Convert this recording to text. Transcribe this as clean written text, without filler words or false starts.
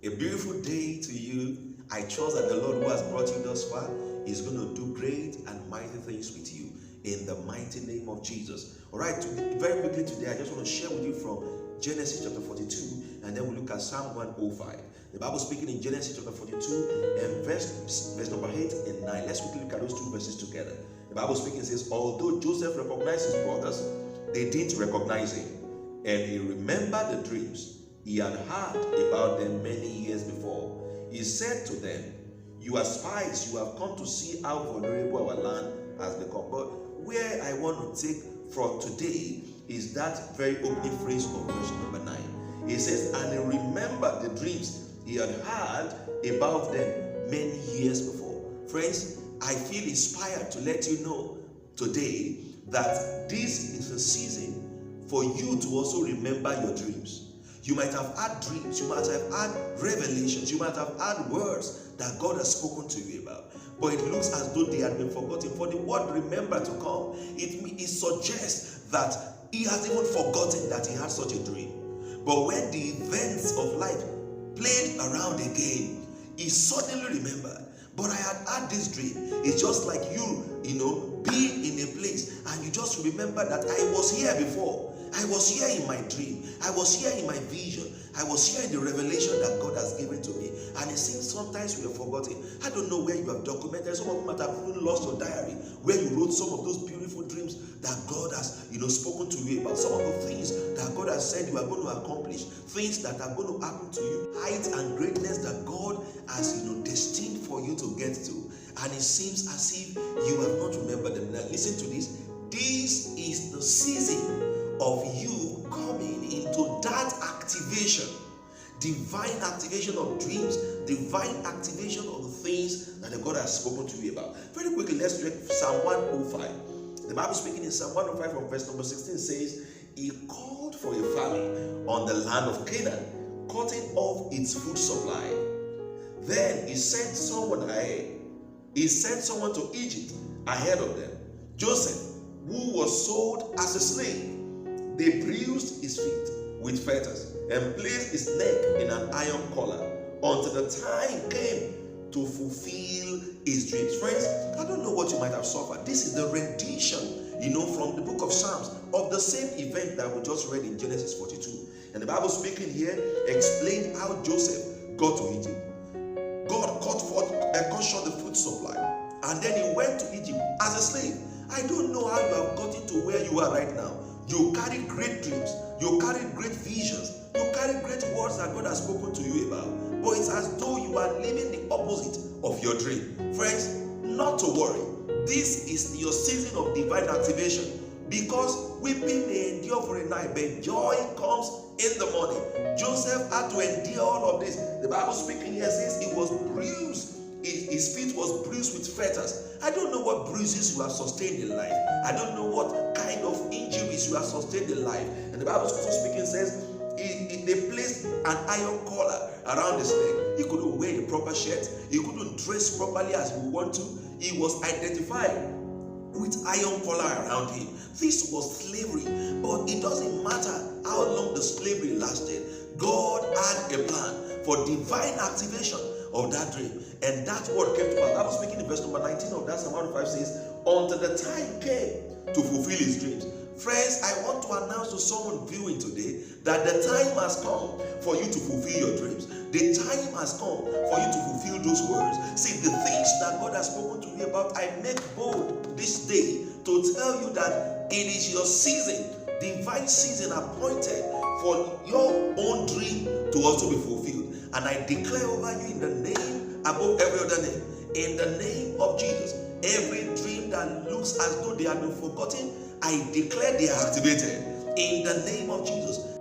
A beautiful day to you. I trust that the Lord who has brought you thus far is going to do great and mighty things with you in the mighty name of Jesus. All right, very quickly today, I just want to share with you from Genesis chapter 42, and then we'll look at Psalm 105. The Bible speaking in Genesis chapter 42 and verse number 8 and 9. Let's quickly look at those two verses together. The Bible speaking says, although Joseph recognized his brothers, they didn't recognize him, and he remembered the dreams he had heard about them many years before. He said to them, you are spies, you have come to see how vulnerable our land has become. But where I want to take from today is that very opening phrase of verse number 9. He says, and he remembered the dreams he had heard about them many years before. Friends, I feel inspired to let you know today that this is a season for you to also remember your dreams. You might have had dreams, you might have had revelations, you might have had words that God has spoken to you about, but it looks as though they had been forgotten. For the word remember to come, it suggests that he has even forgotten that he had such a dream. But when the events of life played around again, he suddenly remembered. But I had had this dream. It's just like you being in a place and you just remember that I was here before. I was here in my dream. I was here in my vision. I was here in the revelation that God has given to me. And it seems sometimes we have forgotten. I don't know where you have documented. Some of you might have even lost your diary where you wrote some of those beautiful dreams that God has spoken to you about. Some of the things that God has said you are going to accomplish. Things that are going to happen to you. Height and greatness that God has destined for you to get to. And it seems as if you have not remembered them. Now listen to this. This is the season of you coming into that activation, divine activation of dreams, divine activation of the things that God has spoken to you about. Very quickly, let's read Psalm 105. The Bible speaking in Psalm 105 from verse number 16 says, he called for a famine on the land of Canaan, cutting off its food supply. Then he sent someone ahead. He sent someone to Egypt ahead of them, Joseph, who was sold as a slave. They bruised his feet with fetters and placed his neck in an iron collar until the time came to fulfill his dreams. Friends, I don't know what you might have suffered. This is the rendition, from the book of Psalms of the same event that we just read in Genesis 42. And the Bible speaking here explained how Joseph got to Egypt. God cut short the food supply, and then he went to Egypt as a slave. I don't know how you have gotten to where you are right now. You carry great dreams, you carry great visions, you carry great words that God has spoken to you about, but it's as though you are living the opposite of your dream. Friends, not to worry. This is your season of divine activation, because weeping may endure for a night, but joy comes in the morning. Joseph had to endure all of this. The Bible speaking here says he was bruised. His feet was bruised with fetters. I don't know what bruises you have sustained in life. I don't know what kind of injuries you have sustained in life. And the Bible also speaking says they placed an iron collar around his neck. He couldn't wear a proper shirt. He couldn't dress properly as he wanted to. He was identified with iron collar around him. This was slavery, but it doesn't matter how long the slavery lasted. God had a plan for divine activation of that dream, and that word came to pass. I was speaking in verse number 19 of that Psalm 105 says, until the time came to fulfill his dreams. Friends, I want to announce to someone viewing today that the time has come for you to fulfill your dreams. The time has come for you to fulfill those words. See, the things that God has spoken to you about, I make bold this day to tell you that it is your season, divine season appointed for your own dream to also be fulfilled. And I declare over you in the name above every other name, in the name of Jesus, every dream that looks as though they have been forgotten, I declare they are activated in the name of Jesus.